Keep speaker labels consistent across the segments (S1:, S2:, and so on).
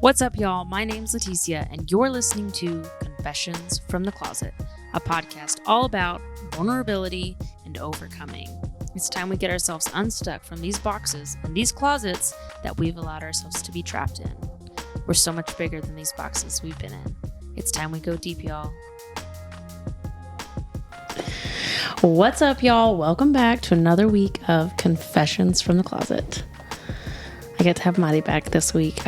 S1: What's up, y'all? My name's Leticia, and you're listening to Confessions from the Closet, a podcast all about vulnerability and overcoming. It's time we get ourselves unstuck from these boxes and these closets that we've allowed ourselves to be trapped in. We're so much bigger than these boxes we've been in. It's time we go deep, y'all. What's up, y'all? Welcome back to another week of Confessions from the Closet. I get to have Maddie back this week.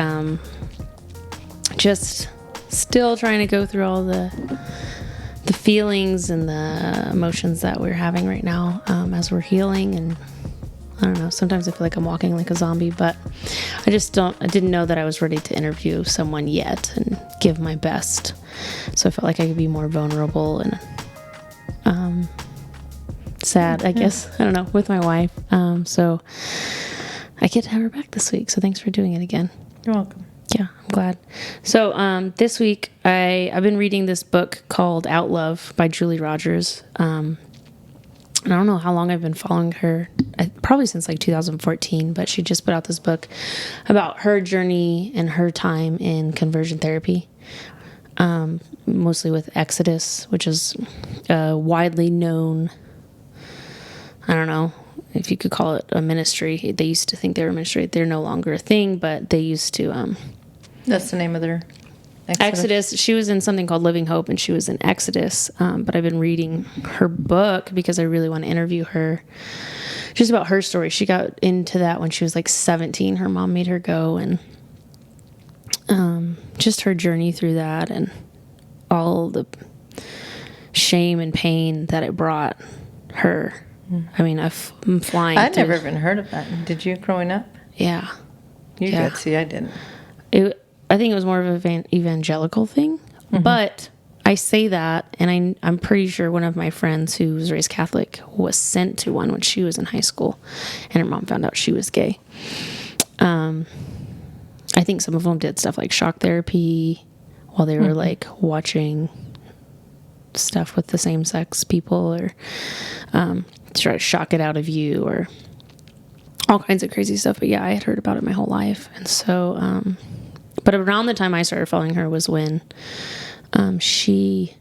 S1: Just still trying to go through all the feelings and the emotions that we're having right now as we're healing. And I don't know, sometimes I feel like I'm walking like a zombie, but I didn't know that I was ready to interview someone yet and give my best. So I felt like I could be more vulnerable and sad, I guess. I don't know, with my wife. So I get to have her back this week. So thanks for doing it again.
S2: You're welcome.
S1: Yeah, I'm glad. So this week I've been reading this book called Out Love by Julie Rogers. And I don't know how long I've been following her, probably since like 2014, but she just put out this book about her journey and her time in conversion therapy, mostly with Exodus, which is a widely known, I don't know if you could call it a ministry. They used to think they were a ministry. They're no longer a thing, but they used to...
S2: That's the name of their
S1: Exodus. She was in something called Living Hope, and she was in Exodus. But I've been reading her book because I really want to interview her just about her story. She got into that when she was like 17. Her mom made her go, and just her journey through that and all the shame and pain that it brought her. I mean, I'm flying.
S2: I'd never even heard of that. Did you growing up?
S1: Yeah.
S2: You did. See, I didn't.
S1: I think it was more of an evangelical thing, but I say that, and I'm pretty sure one of my friends who was raised Catholic was sent to one when she was in high school, and her mom found out she was gay. I think some of them did stuff like shock therapy while they were like watching stuff with the same-sex people, or try to shock it out of you, or all kinds of crazy stuff. But yeah, I had heard about it my whole life, and so... But around the time I started following her was when she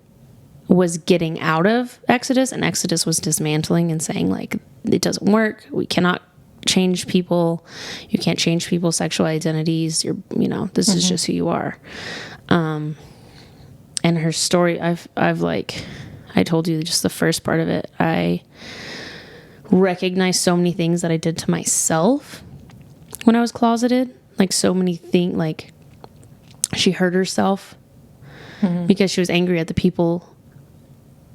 S1: was getting out of Exodus, and Exodus was dismantling and saying, like, it doesn't work. We cannot change people. You can't change people's sexual identities. This is just who you are. And her story, I've I told you just the first part of it. I recognized so many things that I did to myself when I was closeted. Like so many things, like she hurt herself because she was angry at the people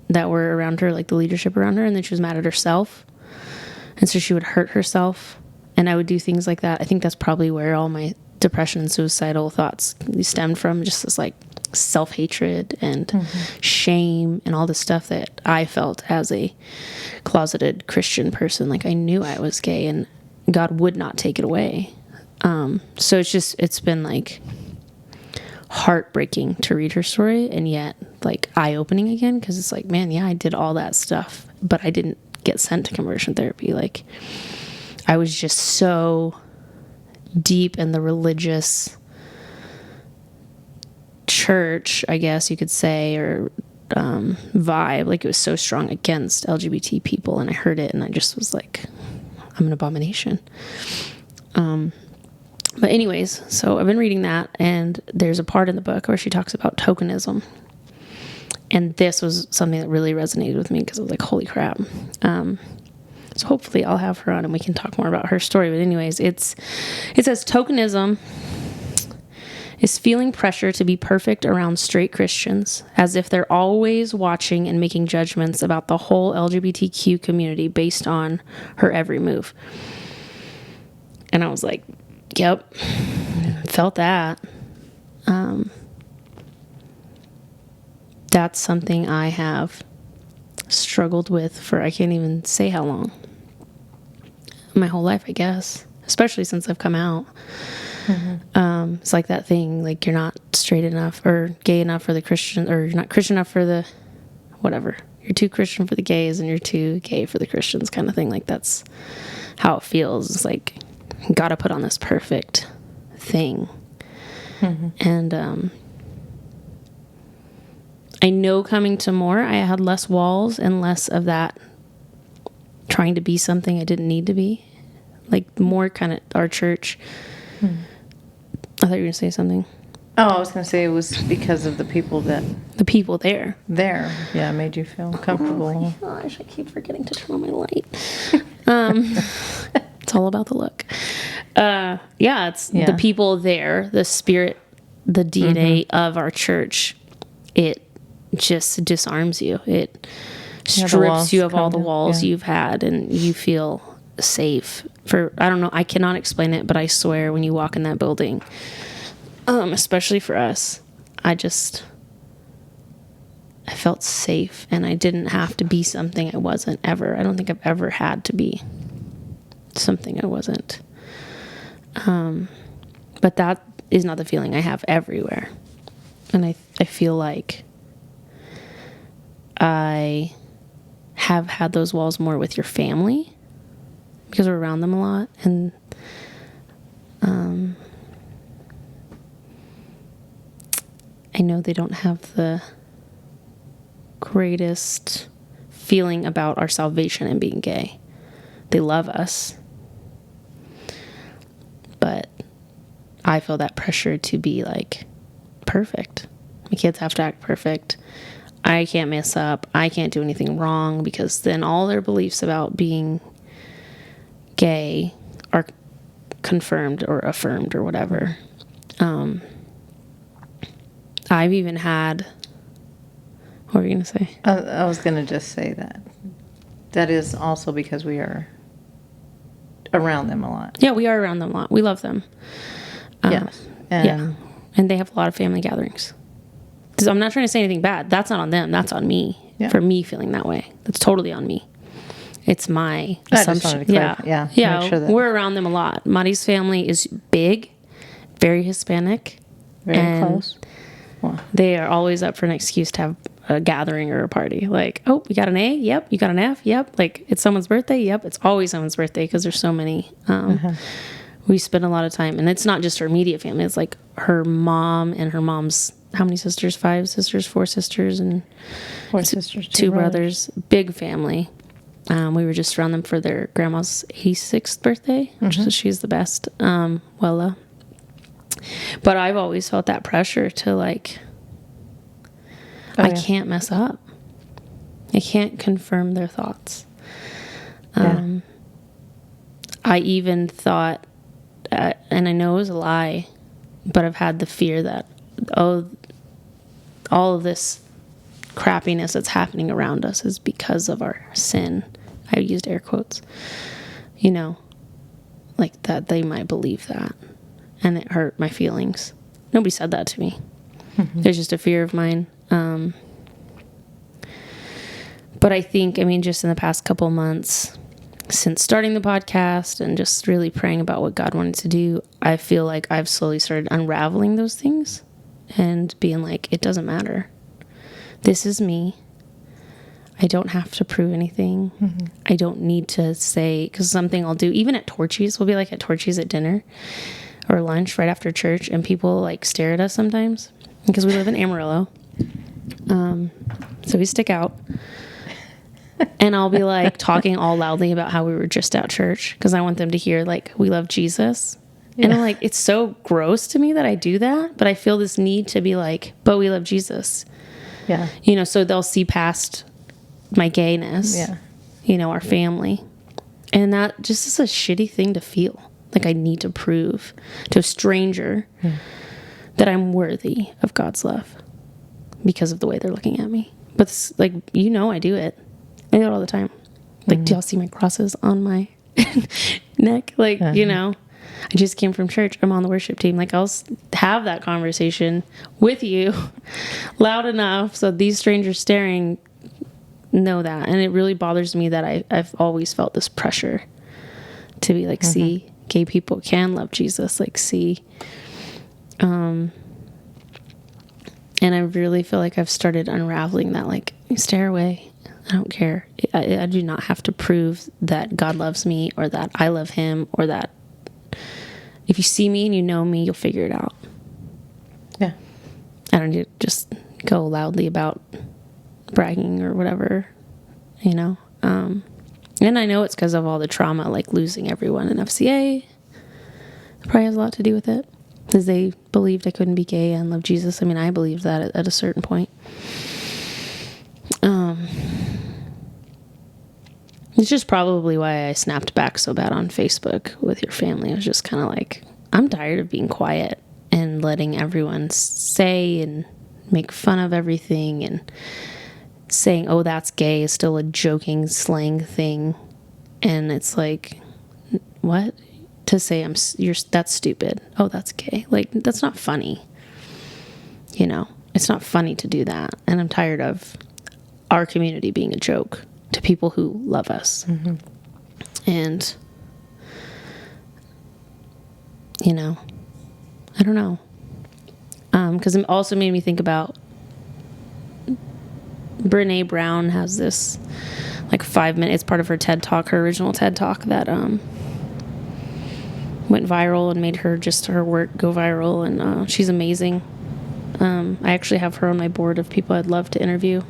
S1: that were around her, like the leadership around her, and then she was mad at herself. And so she would hurt herself, and I would do things like that. I think that's probably where all my depression and suicidal thoughts stemmed from, just this like self-hatred and shame and all the stuff that I felt as a closeted Christian person. Like I knew I was gay, and God would not take it away. So it's been like heartbreaking to read her story, and yet like eye-opening again, because it's like, man, yeah, I did all that stuff, but I didn't get sent to conversion therapy. Like I was just so deep in the religious church, I guess you could say, or vibe. Like it was so strong against LGBT people, and I heard it, and I just was like, I'm an abomination. But anyways, so I've been reading that, and there's a part in the book where she talks about tokenism. And this was something that really resonated with me because I was like, holy crap. So hopefully I'll have her on and we can talk more about her story. But anyways, it says tokenism is feeling pressure to be perfect around straight Christians, as if they're always watching and making judgments about the whole LGBTQ community based on her every move. And I was like, yep, felt that. That's something I have struggled with for, I can't even say how long. My whole life, I guess, especially since I've come out. It's like that thing, like you're not straight enough or gay enough for the Christian, or you're not Christian enough for the whatever. You're too Christian for the gays and you're too gay for the Christians, kind of thing. Like that's how it feels. It's like, gotta put on this perfect thing. And I know coming to more, I had less walls and less of that trying to be something I didn't need to be. Like more kind of our church. I thought you were going to say something.
S2: Oh, I was going to say it was because of the people there. Yeah, made you feel comfortable.
S1: Oh my gosh, I keep forgetting to turn on my light. It's all about the look. It's the people there, the spirit, the DNA of our church. It just disarms you. It strips you of all the walls you've had, and you feel safe. I don't know, I cannot explain it, but I swear when you walk in that building, especially for us, I felt safe, and I didn't have to be something I wasn't ever. I don't think I've ever had to be something I wasn't. But that is not the feeling I have everywhere. And I feel like I have had those walls more with your family because we're around them a lot. And I know they don't have the greatest feeling about our salvation and being gay. They love us. But I feel that pressure to be like perfect. My kids have to act perfect. I can't mess up. I can't do anything wrong, because then all their beliefs about being gay are confirmed or affirmed or whatever. I've even had... What were you going to say?
S2: I was going to just say that. That is also because we are around them a lot.
S1: Yeah, we are around them a lot. We love them.
S2: Yes.
S1: And they have a lot of family gatherings. So I'm not trying to say anything bad. That's not on them. That's on me. Yeah. For me feeling that way. That's totally on me. It's my assumption.
S2: Yeah.
S1: Make sure that we're around them a lot. Mari's family is big, very Hispanic.
S2: Very close.
S1: Wow. They are always up for an excuse to have a gathering or a party. Like, oh, you got an A? Yep. You got an F? Yep. Like, it's someone's birthday? Yep. It's always someone's birthday because there's so many. We spend a lot of time. And it's not just her immediate family. It's like her mom and her mom's, how many sisters? 5 sisters, 4 sisters, and
S2: 4 sisters,
S1: 2 brothers. Big family. We were just around them for their grandma's 86th birthday, which she's the best. Wella. But I've always felt that pressure to like, I can't mess up. I can't confirm their thoughts. I even thought, and I know it was a lie, but I've had the fear that, all of this crappiness that's happening around us is because of our sin. I used air quotes. You know, like that they might believe that. And it hurt my feelings. Nobody said that to me. There's just a fear of mine. But I think, just in the past couple months, since starting the podcast and just really praying about what God wanted to do, I feel like I've slowly started unraveling those things and being like, it doesn't matter. This is me. I don't have to prove anything. I don't need to say, because something I'll do, even at Torchy's, we'll be like at Torchy's at dinner or lunch right after church, and people like stare at us sometimes because we live in Amarillo. So we stick out. And I'll be like talking all loudly about how we were just at church because I want them to hear like we love Jesus. And I'm like, it's so gross to me that I do that, but I feel this need to be like, but we love Jesus.
S2: Yeah.
S1: So they'll see past my gayness. Yeah. Our family. And that just is a shitty thing to feel. Like I need to prove to a stranger that I'm worthy of God's love because of the way they're looking at me. But it's like, I do it. I do it all the time. Like, do y'all see my crosses on my neck? Like, I just came from church. I'm on the worship team. Like, I'll have that conversation with you loud enough so these strangers staring know that. And it really bothers me that I've always felt this pressure to be like, see, gay people can love Jesus. Like, see. And I really feel like I've started unraveling that, like, stare away. I don't care. I do not have to prove that God loves me or that I love him or that if you see me and you know me, you'll figure it out. I don't need to just go loudly about bragging or whatever, you know. And I know it's because of all the trauma, like losing everyone in FCA. It probably has a lot to do with it, because they believed I couldn't be gay and love Jesus. I mean, I believed that at a certain point. It's just probably why I snapped back so bad on Facebook with your family. I was just kind of like, I'm tired of being quiet and letting everyone say and make fun of everything, and saying, oh, that's gay is still a joking slang thing. And it's like, what? To say that's stupid. Oh, that's gay. Like, that's not funny. You know, it's not funny to do that. And I'm tired of our community being a joke to people who love us. Mm-hmm. And, you know, I don't know. Because it also made me think about Brene Brown has this like 5-minute, it's part of her TED Talk, her original TED Talk that went viral and made her work go viral. And she's amazing. I actually have her on my board of people I'd love to interview.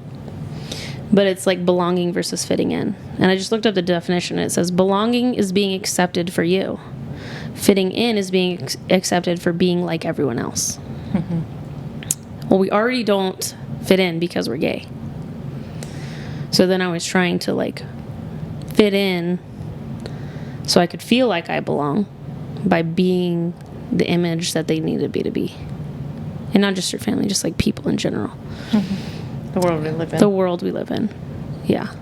S1: But it's like belonging versus fitting in. And I just looked up the definition, and it says belonging is being accepted for you. Fitting in is being accepted for being like everyone else. Mm-hmm. Well, we already don't fit in because we're gay. So then I was trying to like fit in so I could feel like I belong by being the image that they needed me to be. And not just your family, just like people in general.
S2: Mm-hmm. The world we live in.
S1: The world we live in. Yeah.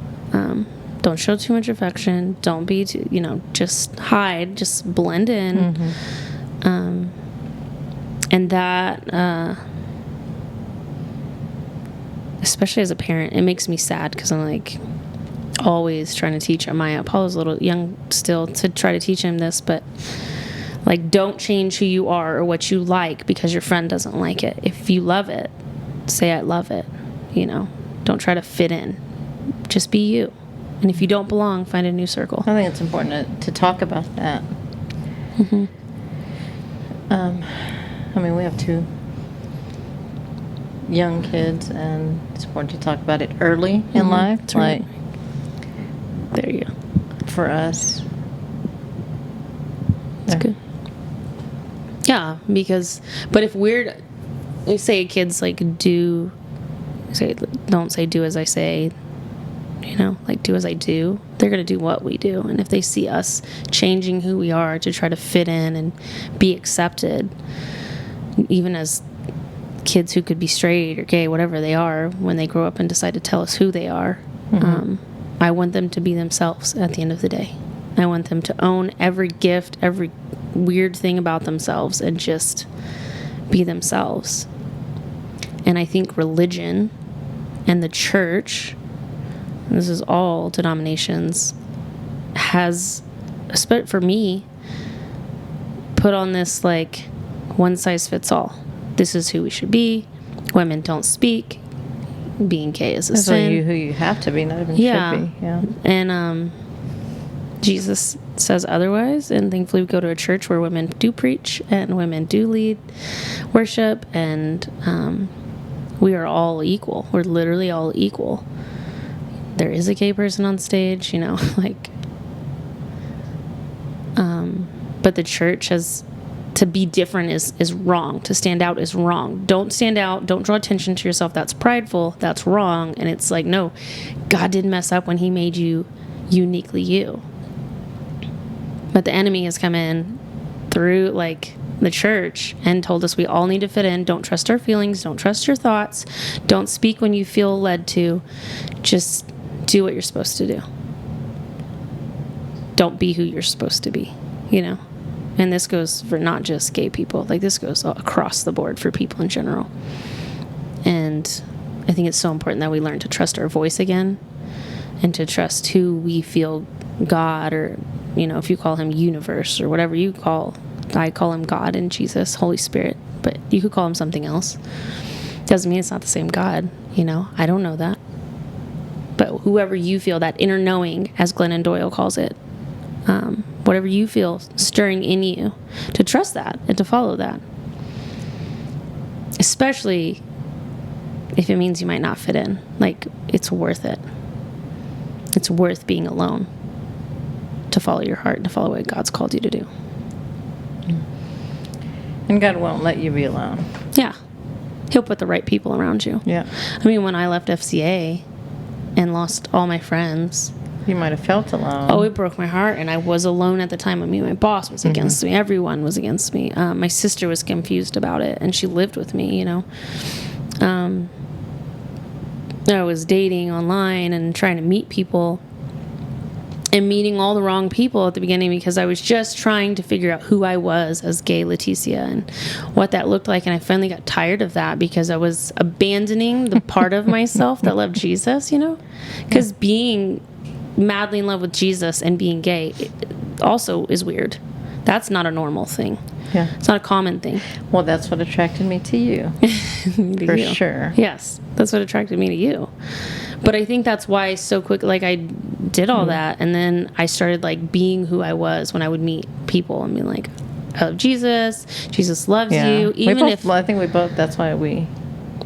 S1: Don't show too much affection. Don't be too, just hide. Just blend in. Mm-hmm. And that, especially as a parent, it makes me sad because I'm like always trying to teach Amaya. Apollo's a little young still to try to teach him this, but like, don't change who you are or what you like because your friend doesn't like it. If you love it, say I love it. Don't try to fit in. Just be you. And if you don't belong, find a new circle.
S2: I think it's important to talk about that. Mm-hmm. We have 2 young kids, and it's important to talk about it early in life.
S1: That's right. There you go.
S2: For us.
S1: That's good. Yeah, but if we say kids like don't say do as I say, like do as I do, they're going to do what we do. And if they see us changing who we are to try to fit in and be accepted, even as kids who could be straight or gay, whatever they are, when they grow up and decide to tell us who they are, mm-hmm. I want them to be themselves at the end of the day. I want them to own every gift, every weird thing about themselves, and just be themselves. And I think religion and the church, and this is all denominations, has, for me, put on this like one size fits all. This is who we should be. Women don't speak. Being gay is a sin.
S2: Who you have to be, not even should be. Yeah.
S1: And Jesus says otherwise, and thankfully we go to a church where women do preach and women do lead worship, and we are all equal. We're literally all equal. There is a gay person on stage, but the church has, to be different is wrong. To stand out is wrong. Don't stand out. Don't draw attention to yourself. That's prideful. That's wrong. And it's like, no, God didn't mess up when he made you uniquely you. But the enemy has come in through the church and told us we all need to fit in. Don't trust our feelings. Don't trust your thoughts. Don't speak when you feel led to. Just do what you're supposed to do. Don't be who you're supposed to be, And this goes for not just gay people. This goes across the board for people in general. And I think it's so important that we learn to trust our voice again and to trust who we feel God, or, if you call him universe or whatever you call. I call him God and Jesus, Holy Spirit, but you could call him something else. Doesn't mean it's not the same God, I don't know that. But whoever you feel, that inner knowing, as Glennon Doyle calls it, whatever you feel stirring in you, to trust that and to follow that. especially if it means you might not fit in. Like, it's worth it. It's worth being alone to follow your heart and to follow what God's called you to do.
S2: And God won't let you be alone.
S1: Yeah. He'll put the right people around you.
S2: Yeah.
S1: I mean, when I left FCA and lost all my friends,
S2: You might have felt alone.
S1: oh, it broke my heart. And I was alone at the time. I mean, my boss was against me. Everyone was against me. My sister was confused about it, and she lived with me, you know. I was dating online and trying to meet people and meeting all the wrong people at the beginning because I was just trying to figure out who I was as gay Leticia and what that looked like. And I finally got tired of that because I was abandoning the part of myself that loved Jesus, you know, because being madly in love with Jesus and being gay also is weird. That's not a normal thing.
S2: Yeah.
S1: It's not a common thing.
S2: Well, that's what attracted me to you. For sure.
S1: Yes, that's what attracted me to you. But I think that's why so quick, like I did all that, and then I started like being who I was when I would meet people and be like, I love Jesus. Jesus loves you. Even if
S2: I think we both. That's why we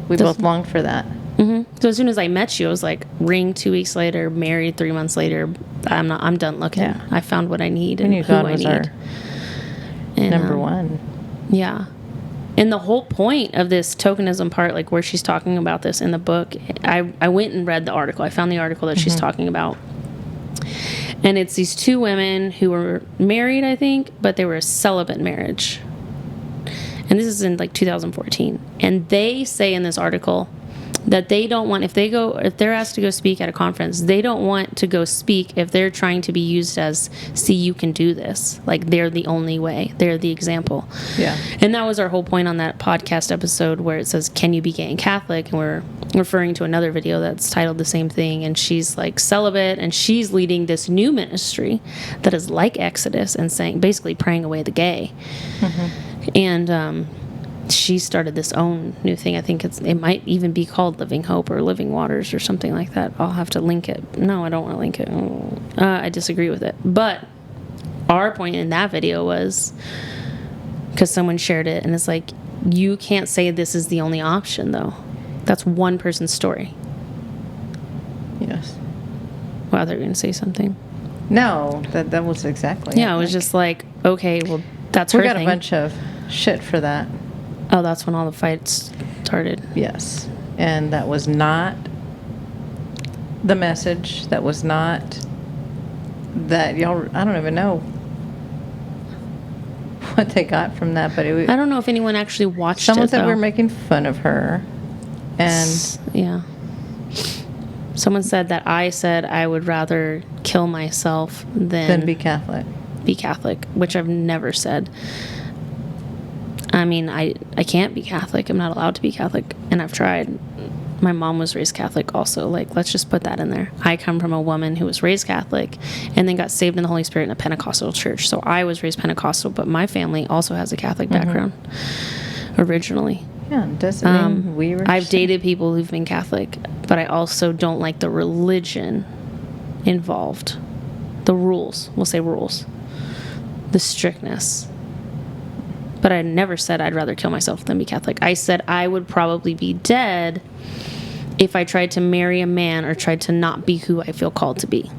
S2: both longed for that.
S1: So as soon as I met you, I was like, ring 2 weeks later, married 3 months later. I'm done looking.
S2: Yeah.
S1: I found what I need
S2: And
S1: who
S2: God
S1: I
S2: was
S1: need.
S2: our
S1: And,
S2: number one.
S1: Yeah. And the whole point of this tokenism part, like where she's talking about this in the book, I went and read the article. I found the article that she's talking about. And it's these two women who were married, I think, but they were a celibate marriage. And this is in like 2014. And they say in this article that they don't want, if they're asked to go speak at a conference, they don't want to go speak if they're trying to be used as, see, you can do this. Like, they're the only way. They're the example.
S2: Yeah.
S1: And that was our whole point on that podcast episode where it says, can you be gay and Catholic? And we're referring to another video that's titled the same thing. And she's like celibate, and she's leading this new ministry that is like Exodus and saying, basically praying away the gay. And, she started this own new thing. I think it might even be called Living Hope or Living Waters or something like that. I'll have to link it. No, I don't want to link it. I disagree with it. But our point in that video was because someone shared it, and it's like, you can't say this is the only option, though. That's one person's story.
S2: Yes.
S1: Wow, they're going to say something.
S2: No, that was exactly.
S1: Yeah, it was just like, okay, well, that's her
S2: we got
S1: thing.
S2: a bunch of shit for that.
S1: Oh, that's when all the fights started.
S2: Yes. And that was not the message. That was not that y'all, I don't even know what they got from that, but
S1: I don't know if anyone actually watched
S2: someone
S1: it,
S2: said
S1: though.
S2: we were making fun of her. And
S1: yeah. Someone said that I said I would rather kill myself than
S2: be Catholic.
S1: Be Catholic, which I've never said. I mean, I can't be Catholic. I'm not allowed to be Catholic, and I've tried. My mom was raised Catholic also. Like, let's just put that in there. I come from a woman who was raised Catholic and then got saved in the Holy Spirit in a Pentecostal church. So I was raised Pentecostal, but my family also has a Catholic background originally.
S2: Yeah, it doesn't mean we were...
S1: I've dated people who've been Catholic, but I also don't like the religion involved. The rules. We'll say rules. The strictness. But I never said I'd rather kill myself than be Catholic. I said I would probably be dead if I tried to marry a man or tried to not be who I feel called to be.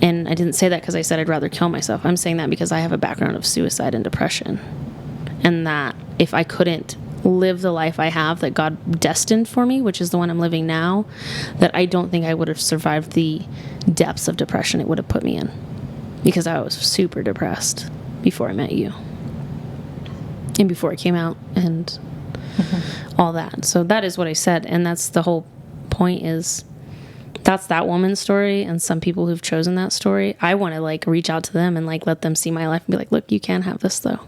S1: And I didn't say that because I said I'd rather kill myself. I'm saying that because I have a background of suicide and depression. And that if I couldn't live the life I have that God destined for me, which is the one I'm living now, that I don't think I would have survived the depths of depression it would have put me in. Because I was super depressed before I met you. And before I came out and all that. So that is what I said. And that's the whole point is that's that woman's story. And some people who've chosen that story, I want to like reach out to them and like let them see my life and be like, look, you can have this though.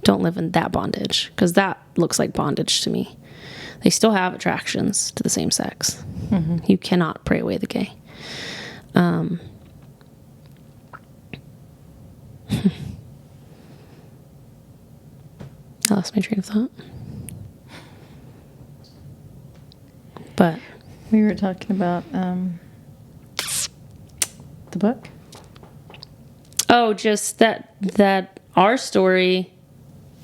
S1: Don't live in that bondage. Because that looks like bondage to me. They still have attractions to the same sex. You cannot pray away the gay. I lost my train of thought. But
S2: we were talking about the book.
S1: Oh, just that our story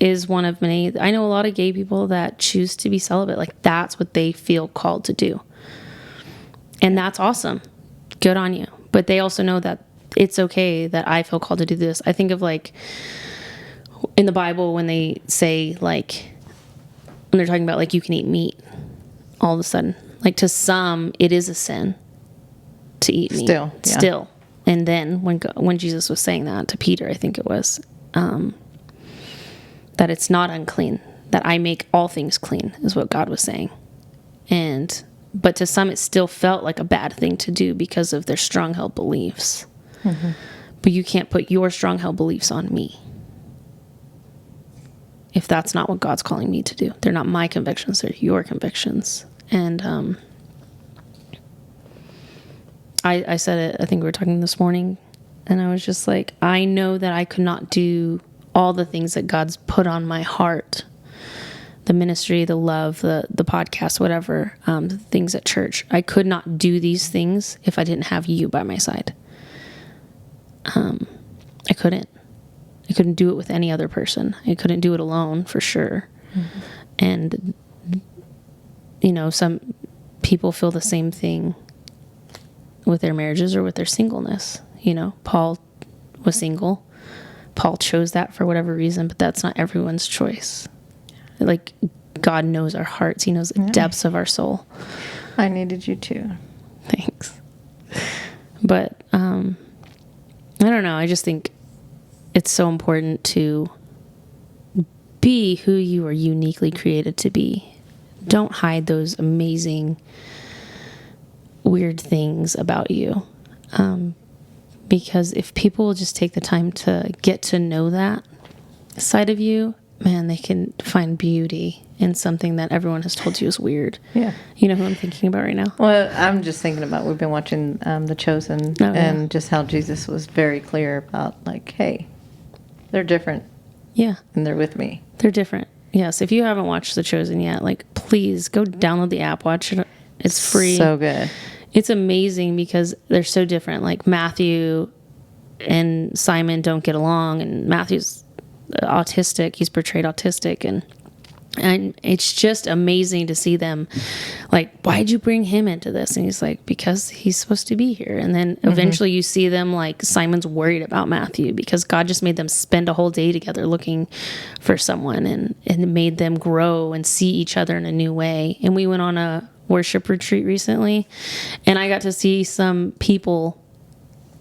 S1: is one of many. I know a lot of gay people that choose to be celibate. Like, that's what they feel called to do. And that's awesome. Good on you. But they also know that it's okay that I feel called to do this. I think of, like, in the Bible when they say, like, when they're talking about, like, you can eat meat all of a sudden. Like, to some, it is a sin to eat meat. Still. And then when Jesus was saying that to Peter, I think it was, that it's not unclean, that I make all things clean, is what God was saying. But to some, it still felt like a bad thing to do because of their strong-held beliefs. Mm-hmm. But you can't put your strong-held beliefs on me if that's not what God's calling me to do. They're not my convictions, they're your convictions. And I said it, I think we were talking this morning, and I was just like, I know that I could not do all the things that God's put on my heart, the ministry, the love, the podcast, whatever, the things at church. I could not do these things if I didn't have you by my side. I couldn't do it with any other person. I couldn't do it alone, for sure. Mm-hmm. And, you know, some people feel the same thing with their marriages or with their singleness. You know, Paul was single. Paul chose that for whatever reason, but that's not everyone's choice. Like, God knows our hearts. He knows the depths of our soul.
S2: I needed you too.
S1: Thanks. But, I don't know. I just think it's so important to be who you are uniquely created to be. Don't hide those amazing, weird things about you. Because if people will just take the time to get to know that side of you, man, they can find beauty in something that everyone has told you is weird. Yeah. You know who I'm thinking about right now?
S2: Well, I'm just thinking about, we've been watching The Chosen, and just how Jesus was very clear about, like, hey, they're different.
S1: Yeah.
S2: And they're with me.
S1: They're different. Yes. If you haven't watched The Chosen yet, like, please go download the app, watch it. It's free.
S2: So good.
S1: It's amazing because they're so different. Like, Matthew and Simon don't get along, and Matthew's autistic. He's portrayed autistic, and it's just amazing to see them. Like, why'd you bring him into this? And he's like, because he's supposed to be here. And then eventually you see them, like, Simon's worried about Matthew because God just made them spend a whole day together looking for someone, and made them grow and see each other in a new way. And we went on a worship retreat recently, and I got to see some people,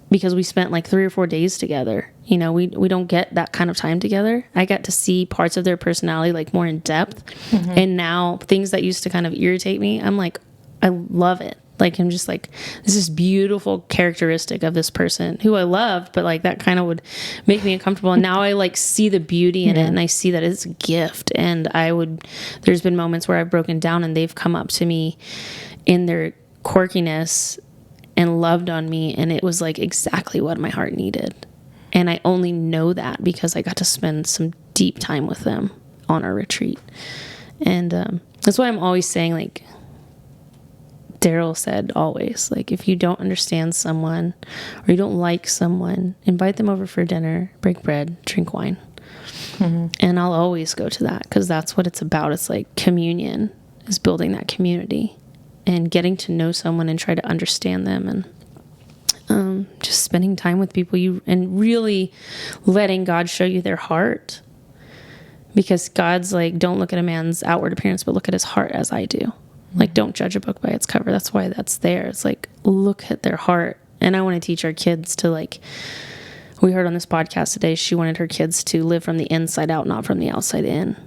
S1: because we spent like 3 or 4 days together. You know, we don't get that kind of time together. I got to see parts of their personality, like, more in depth. Mm-hmm. And now things that used to kind of irritate me, I'm like, I love it. Like, I'm just like, this is beautiful characteristic of this person who I love, but, like, that kind of would make me uncomfortable. And now I, like, see the beauty in it, and I see that it's a gift. And there's been moments where I've broken down, and they've come up to me in their quirkiness and loved on me, and it was, like, exactly what my heart needed. And I only know that because I got to spend some deep time with them on our retreat. And that's why I'm always saying, like, Daryl said always, like, if you don't understand someone or you don't like someone, invite them over for dinner, break bread, drink wine. Mm-hmm. And I'll always go to that because that's what it's about. It's like communion, is building that community and getting to know someone and try to understand them, and just spending time with people and really letting God show you their heart. Because God's like, don't look at a man's outward appearance, but look at his heart as I do. Like, don't judge a book by its cover. That's why that's there. It's like, look at their heart. And I want to teach our kids to, like, we heard on this podcast today, she wanted her kids to live from the inside out, not from the outside in.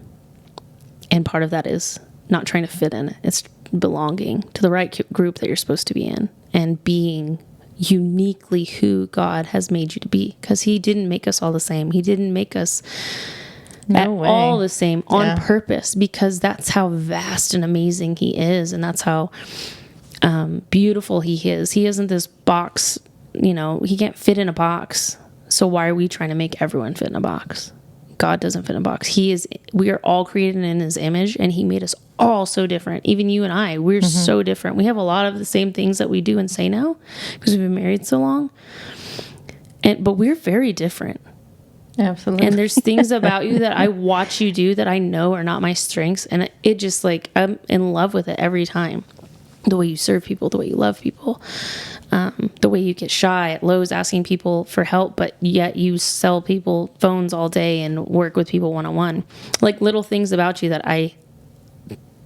S1: And part of that is not trying to fit in. It's belonging to the right group that you're supposed to be in, and being uniquely who God has made you to be. Because he didn't make us all the same. He didn't make us all the same on purpose, because that's how vast and amazing he is, and that's how beautiful he is. He isn't this box, you know, he can't fit in a box. So why are we trying to make everyone fit in a box? God doesn't fit in a box. We are all created in his image, and he made us all so different. Even you and I, we're so different. We have a lot of the same things that we do and say now because we've been married so long. But we're very different.
S2: Absolutely.
S1: And there's things about you that I watch you do that I know are not my strengths. And it just like, I'm in love with it every time. The way you serve people, the way you love people, the way you get shy at Lowe's asking people for help, but yet you sell people phones all day and work with people one-on-one. Like little things about you that I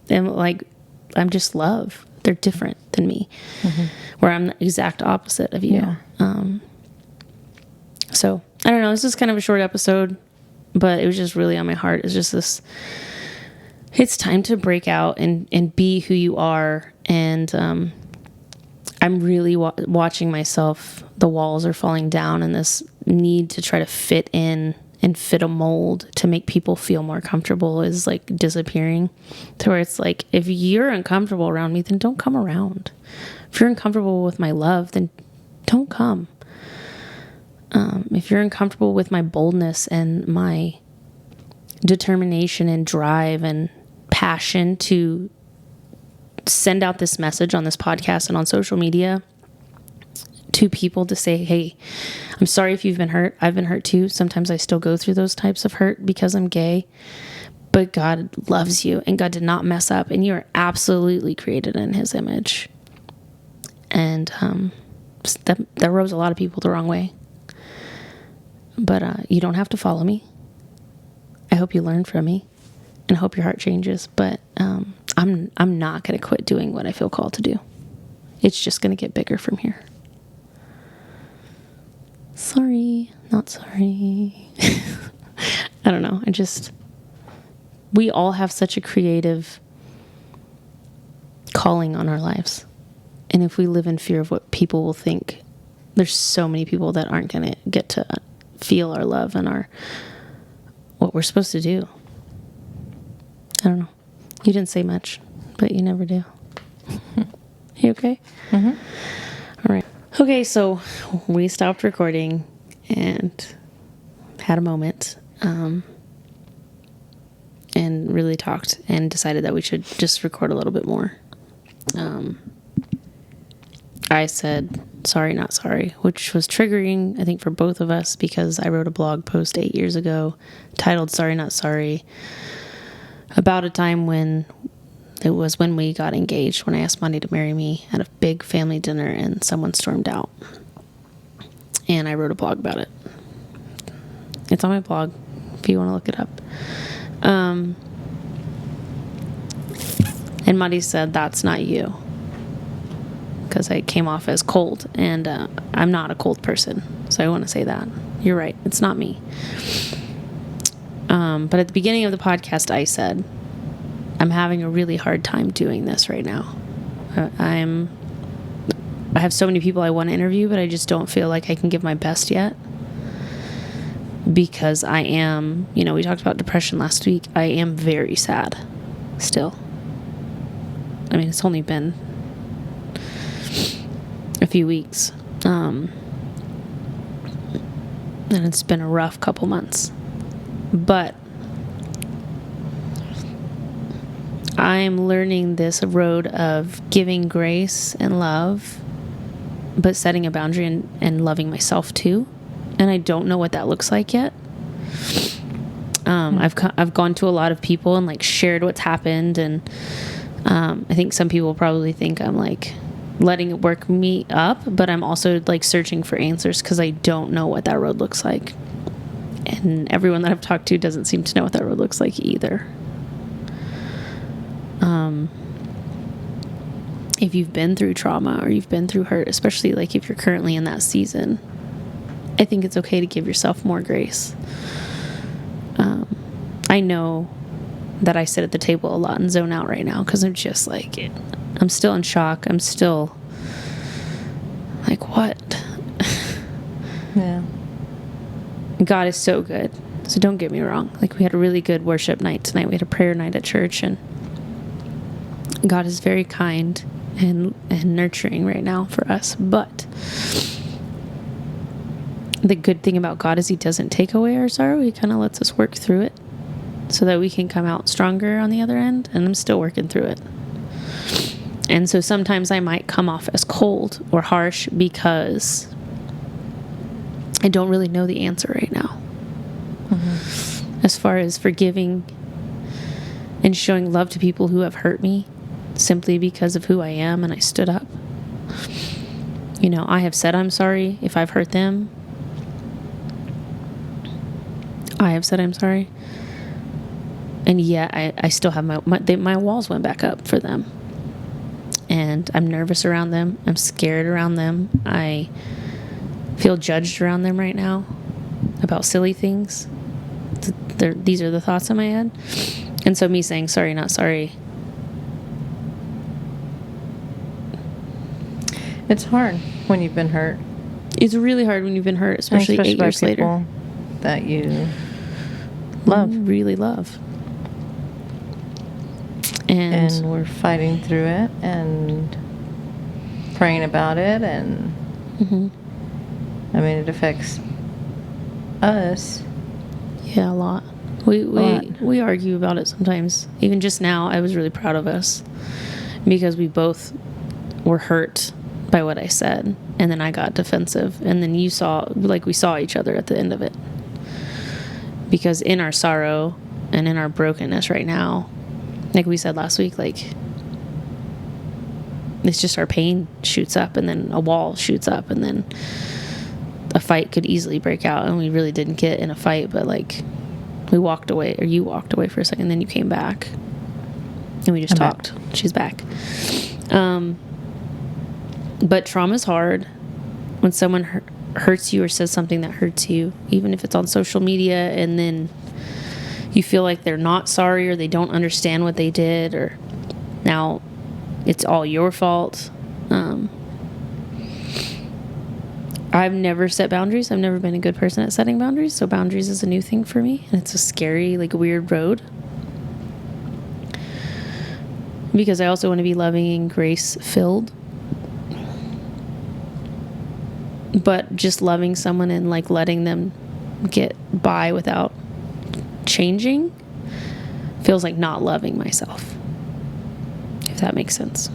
S1: am like, I'm just love. They're different than me, where I'm the exact opposite of you.
S2: Yeah.
S1: So I don't know. This is kind of a short episode, but it was just really on my heart. It's just this, it's time to break out and be who you are. And I'm really watching myself. The walls are falling down, and this need to try to fit in and fit a mold to make people feel more comfortable is like disappearing, to where it's like, if you're uncomfortable around me, then don't come around. If you're uncomfortable with my love, then don't come. If you're uncomfortable with my boldness and my determination and drive and passion to send out this message on this podcast and on social media to people to say, hey, I'm sorry if you've been hurt. I've been hurt too. Sometimes I still go through those types of hurt because I'm gay, but God loves you and God did not mess up, and you are absolutely created in his image. And that rubs a lot of people the wrong way. But you don't have to follow me. I hope you learn from me and I hope your heart changes. But I'm not going to quit doing what I feel called to do. It's just going to get bigger from here. Sorry, not sorry. I don't know. We all have such a creative calling on our lives. And if we live in fear of what people will think, there's so many people that aren't going to get to feel our love and what we're supposed to do. I don't know. You didn't say much, but you never do. You okay?
S2: Mm-hmm.
S1: All right. Okay, so we stopped recording and had a moment and really talked and decided that we should just record a little bit more. I said, sorry, not sorry, which was triggering, I think, for both of us, because I wrote a blog post 8 years ago titled Sorry, Not Sorry, about a time when we got engaged, when I asked Monty to marry me at a big family dinner and someone stormed out. And I wrote a blog about it. It's on my blog if you want to look it up. And Monty said, that's not you. Because I came off as cold, and I'm not a cold person. So I want to say that. You're right. It's not me. But at the beginning of the podcast, I said, I'm having a really hard time doing this right now. I have so many people I want to interview, but I just don't feel like I can give my best yet. Because I am, we talked about depression last week. I am very sad still. I mean, it's only been a few weeks. And it's been a rough couple months. But I'm learning this road of giving grace and love, but setting a boundary and loving myself too. And I don't know what that looks like yet. I've gone to a lot of people and like shared what's happened, and I think some people probably think I'm like letting it work me up, but I'm also like searching for answers because I don't know what that road looks like. And everyone that I've talked to doesn't seem to know what that road looks like either. If you've been through trauma or you've been through hurt, especially like if you're currently in that season, I think it's okay to give yourself more grace. I know that I sit at the table a lot and zone out right now because I'm just like, I'm still in shock. I'm still like, what?
S2: Yeah.
S1: God is so good. So don't get me wrong. Like, we had a really good worship night tonight. We had a prayer night at church, and God is very kind and nurturing right now for us. But the good thing about God is he doesn't take away our sorrow. He kind of lets us work through it so that we can come out stronger on the other end. And I'm still working through it. And so sometimes I might come off as cold or harsh because I don't really know the answer right now. as far as forgiving and showing love to people who have hurt me simply because of who I am, and I stood up. You know, I have said I'm sorry if I've hurt them. I have said I'm sorry. And yet I still have my walls went back up for them. And I'm nervous around them. I'm scared around them. I feel judged around them right now about silly things. These are the thoughts in my head. And so me saying sorry, not sorry.
S2: It's hard when you've been hurt.
S1: It's really hard when you've been hurt, especially 8 years later.
S2: That you love.
S1: Really love. And
S2: we're fighting through it and praying about it, and I mean, it affects us.
S1: Yeah, a lot. We argue about it sometimes. Even just now, I was really proud of us because we both were hurt by what I said, and then I got defensive, and then we saw each other at the end of it. Because in our sorrow and in our brokenness right now, like we said last week, like, it's just our pain shoots up, and then a wall shoots up, and then a fight could easily break out, and we really didn't get in a fight, but like we walked away, or you walked away for a second, then you came back, and we just talked. She's back. But trauma's hard when someone hurts you or says something that hurts you, even if it's on social media, and then you feel like they're not sorry or they don't understand what they did, or now it's all your fault. I've never set boundaries. I've never been a good person at setting boundaries, so boundaries is a new thing for me, and it's a scary, like, weird road. Because I also want to be loving and grace-filled. But just loving someone and, like, letting them get by without changing feels like not loving myself, if that makes sense.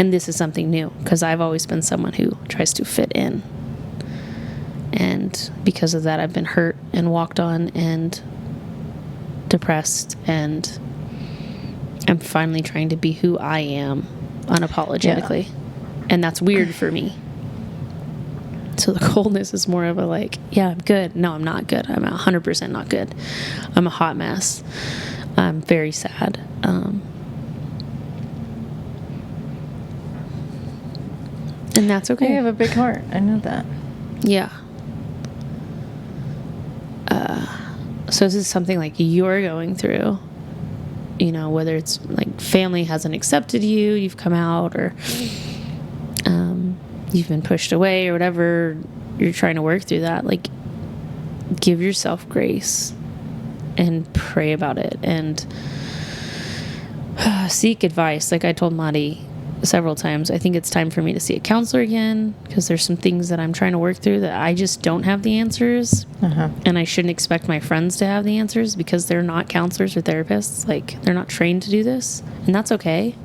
S1: And this is something new, because I've always been someone who tries to fit in, and because of that I've been hurt and walked on and depressed, and I'm finally trying to be who I am unapologetically. Yeah. And that's weird for me. So the coldness is more of a, like, yeah, I'm good. No, I'm not good. I'm 100% not good. I'm a hot mess. I'm very sad. And that's okay.
S2: You have a big heart. I know that.
S1: Yeah. So this is something like you're going through, you know, whether it's like family hasn't accepted you, you've come out, or you've been pushed away, or whatever, you're trying to work through that. Like, give yourself grace and pray about it, and seek advice. Like I told Madi several times, I think it's time for me to see a counselor again, because there's some things that I'm trying to work through that I just don't have the answers. And I shouldn't expect my friends to have the answers, because they're not counselors or therapists. Like, they're not trained to do this, and that's okay.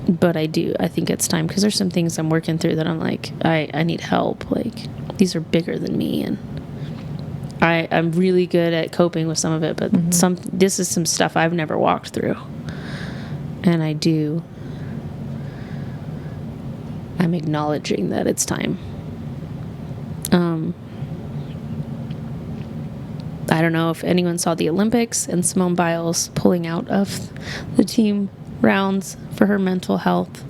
S1: But I think it's time, because there's some things I'm working through that I'm like, I need help. Like, these are bigger than me, and I'm really good at coping with some of it, but this is some stuff I've never walked through. And I'm acknowledging that it's time. I don't know if anyone saw the Olympics and Simone Biles pulling out of the team rounds for her mental health.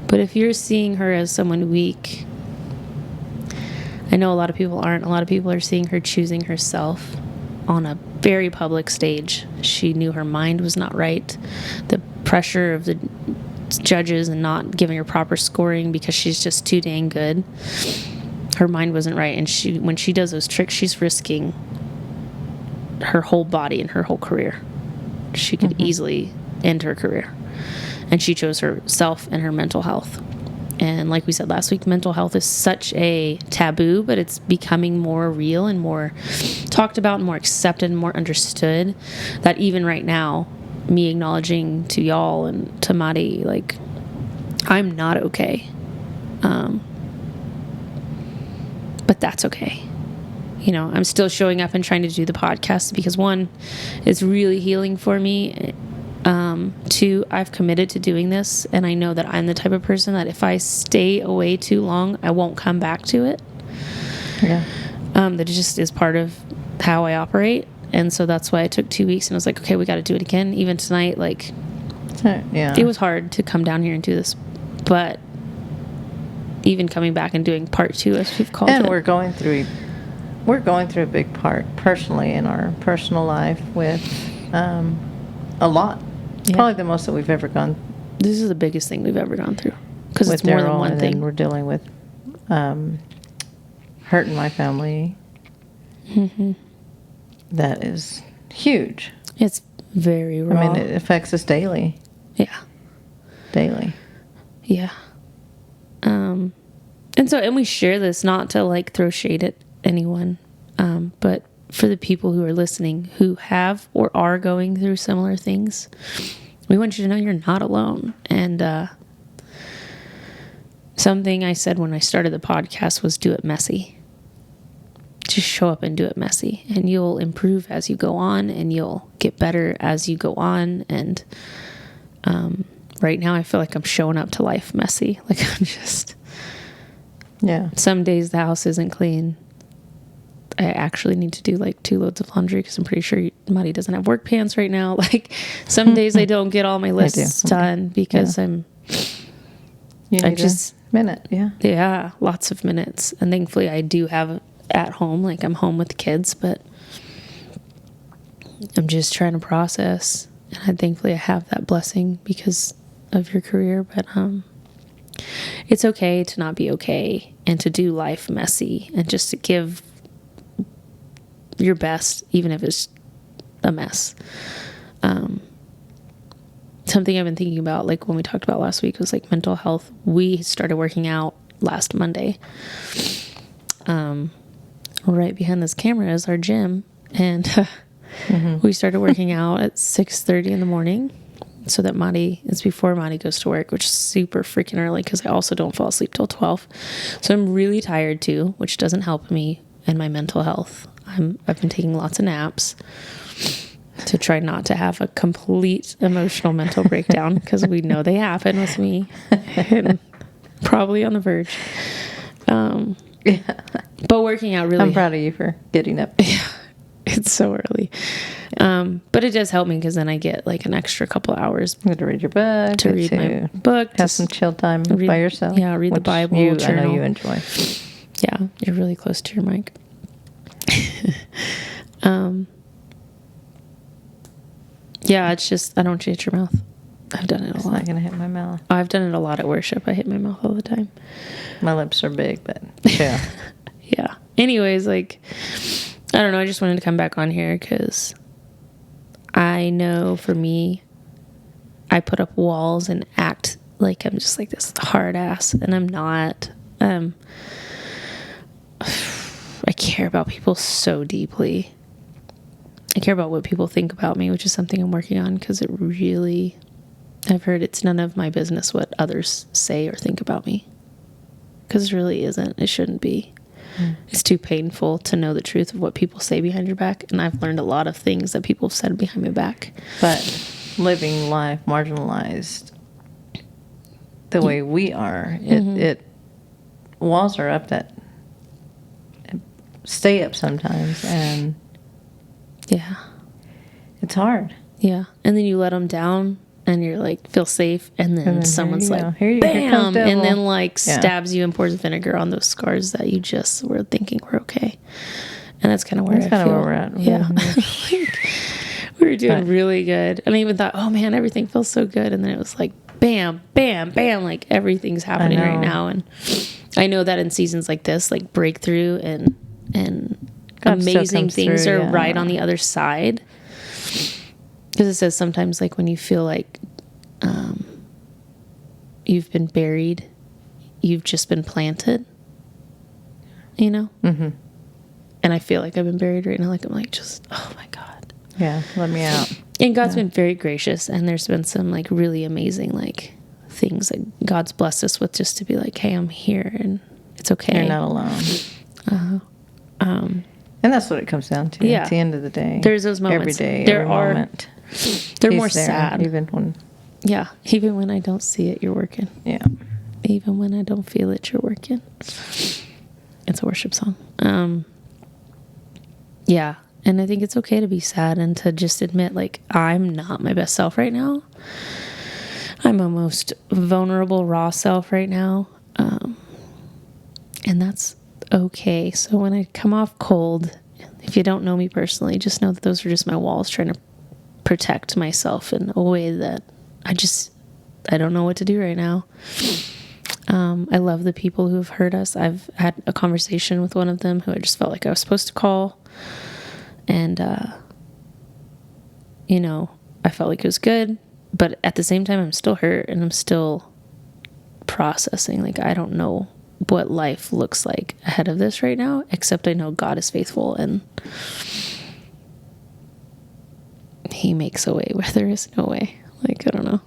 S1: But if you're seeing her as someone weak, I know a lot of people aren't. A lot of people are seeing her choosing herself on a very public stage. She knew her mind was not right. The pressure of the judges and not giving her proper scoring because she's just too dang good. Her mind wasn't right, and when she does those tricks, she's risking her whole body and her whole career. She could easily end her career, and she chose herself and her mental health. And like we said last week, mental health is such a taboo, but it's becoming more real and more talked about and more accepted and more understood, that even right now, me acknowledging to y'all and to Madi, like, I'm not okay. but that's okay. You know, I'm still showing up and trying to do the podcast because, one, it's really healing for me. Two, I've committed to doing this, and I know that I'm the type of person that if I stay away too long, I won't come back to it.
S2: Yeah.
S1: That it just is part of how I operate. And so that's why I took 2 weeks and I was like, okay, we got to do it again. Even tonight, like,
S2: yeah,
S1: it was hard to come down here and do this, but even coming back and doing part 2, as we've called it.
S2: And we're going through a big part personally in our personal life with a lot.
S1: Yeah.
S2: Probably the most that we've ever gone.
S1: This is the biggest thing we've ever gone through because it's more than one thing.
S2: And we're dealing with hurting my family.
S1: Mm-hmm.
S2: That is huge.
S1: It's very raw.
S2: I mean, it affects us daily.
S1: Yeah.
S2: Daily.
S1: Yeah. And we share this not to like throw shade at anyone, but for the people who are listening who have or are going through similar things, we want you to know you're not alone. And something I said when I started the podcast was do it messy. Just show up and do it messy, and you'll improve as you go on, and you'll get better as you go on. And right now I feel like I'm showing up to life messy. Like I'm just...
S2: Yeah.
S1: Some days the house isn't clean. I actually need to do like 2 loads of laundry because I'm pretty sure Maddie doesn't have work pants right now. Like some days I don't get all my lists done because I'm just
S2: minute.
S1: Yeah, lots of minutes. And thankfully I do have at home, like I'm home with the kids, but I'm just trying to process. And thankfully I have that blessing because of your career, but it's okay to not be okay and to do life messy and just to give your best, even if it's a mess. Something I've been thinking about, like when we talked about last week, was like mental health. We started working out last Monday. Right behind this camera is our gym, and we started working out at 6:30 in the morning. So that it's before Maddie goes to work, which is super freaking early because I also don't fall asleep till 12. So I'm really tired too, which doesn't help me and my mental health. I've been taking lots of naps to try not to have a complete emotional mental breakdown because we know they happen with me and probably on the verge. But working out really...
S2: I'm proud of you for getting up.
S1: Yeah. It's so early. But it does help me because then I get like an extra couple hours.
S2: You have to read your book.
S1: To read my book.
S2: Have some chill time by yourself.
S1: Yeah, read the Bible.
S2: I know you enjoy.
S1: Yeah, you're really close to your mic. Yeah, it's just, I don't want you to hit your mouth. I've done it a lot.
S2: It's not going to hit my mouth.
S1: I've done it a lot at worship. I hit my mouth all the time.
S2: My lips are big, but yeah.
S1: Yeah. Anyways, like... I don't know. I just wanted to come back on here because I know for me, I put up walls and act like I'm just like this hard ass, and I'm not. I care about people so deeply. I care about what people think about me, which is something I'm working on because I've heard it's none of my business what others say or think about me because it really isn't. It shouldn't be. It's too painful to know the truth of what people say behind your back. And I've learned a lot of things that people have said behind my back.
S2: But living life marginalized the way we are, it walls are up that stay up sometimes. And
S1: yeah,
S2: it's hard.
S1: Yeah. And then you let them down. And you're like, feel safe. And then someone's like,
S2: bam!
S1: And then like stabs you and pours vinegar on those scars that you just were thinking were okay. And that's kind of where
S2: we're at.
S1: Yeah. Like, we were doing really good. And I even thought, oh man, everything feels so good. And then it was like, bam, bam, bam. Like everything's happening right now. And I know that in seasons like this, like breakthrough and amazing things are right on the other side. Because it says sometimes, like, when you feel like you've been buried, you've just been planted, you know? Mm-hmm. And I feel like I've been buried right now. Like, I'm like, just, oh, my God.
S2: Yeah, let me out.
S1: And God's been very gracious. And there's been some, like, really amazing, like, things that God's blessed us with just to be like, hey, I'm here and it's okay.
S2: You're not alone. And that's what it comes down to.
S1: Yeah.
S2: At the end of the day.
S1: There's those moments.
S2: Every day,
S1: There
S2: every
S1: are-
S2: moment.
S1: They're
S2: He's
S1: more
S2: there,
S1: sad.
S2: Even when,
S1: Yeah. Even when I don't see it, you're working.
S2: yeah.
S1: Even when I don't feel it, you're working. It's a worship song. Yeah. And I think it's okay to be sad and to just admit, like, I'm not my best self right now. I'm my most vulnerable, raw self right now. And that's okay. So when I come off cold, if you don't know me personally, just know that those are just my walls trying to protect myself in a way that I don't know what to do right now. I love the people who've heard us. I've had a conversation with one of them who I just felt like I was supposed to call. And, I felt like it was good. But at the same time, I'm still hurt and I'm still processing. Like, I don't know what life looks like ahead of this right now, except I know God is faithful and he makes a way where there is no way. Like, I don't know.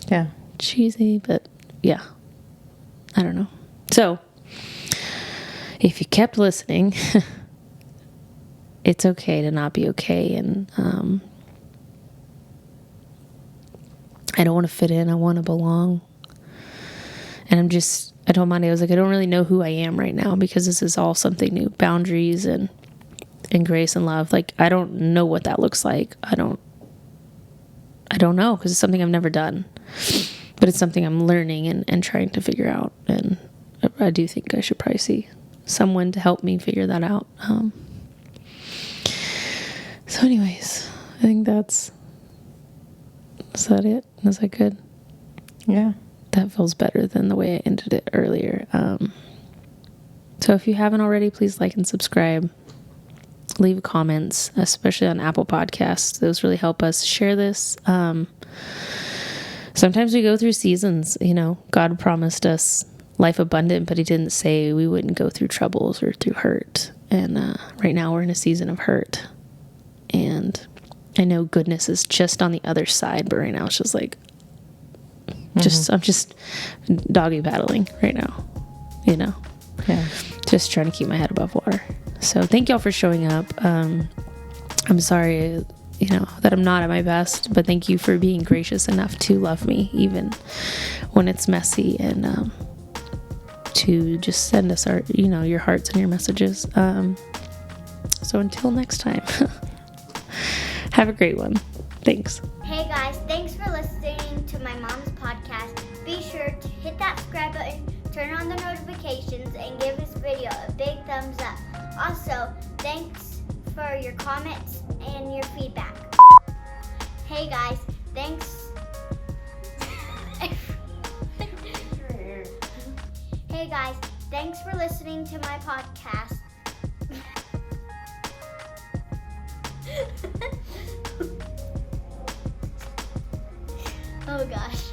S2: Yeah.
S1: Cheesy, but yeah. I don't know. So, if you kept listening, it's okay to not be okay. And I don't want to fit in. I want to belong. And I told Monday, I was like, I don't really know who I am right now because this is all something new. Boundaries and grace and love. Like, I don't know what that looks like. I don't know because it's something I've never done. But it's something I'm learning and trying to figure out. And I do think I should probably see someone to help me figure that out. So anyways, I think is that it? Is that good?
S2: Yeah.
S1: That feels better than the way I ended it earlier. So if you haven't already, please like and subscribe. Leave comments, especially on Apple Podcasts. Those really help us. Share this. Sometimes we go through seasons. God promised us life abundant, but he didn't say we wouldn't go through troubles or through hurt. And right now we're in a season of hurt. And I know goodness is just on the other side, but right now it's just like, I'm just doggy paddling right now,
S2: Yeah.
S1: just trying to keep my head above water. So thank y'all for showing up. I'm sorry, that I'm not at my best, but thank you for being gracious enough to love me, even when it's messy, and to just send us your hearts and your messages. So until next time, have a great one. Thanks.
S3: Hey guys, thanks for listening to my mom's podcast. Be sure to hit that subscribe button, turn on the notifications, and give this video a big thumbs up. Also, thanks for your comments and your feedback. Hey guys, thanks. Hey guys, thanks for listening to my podcast. Oh gosh.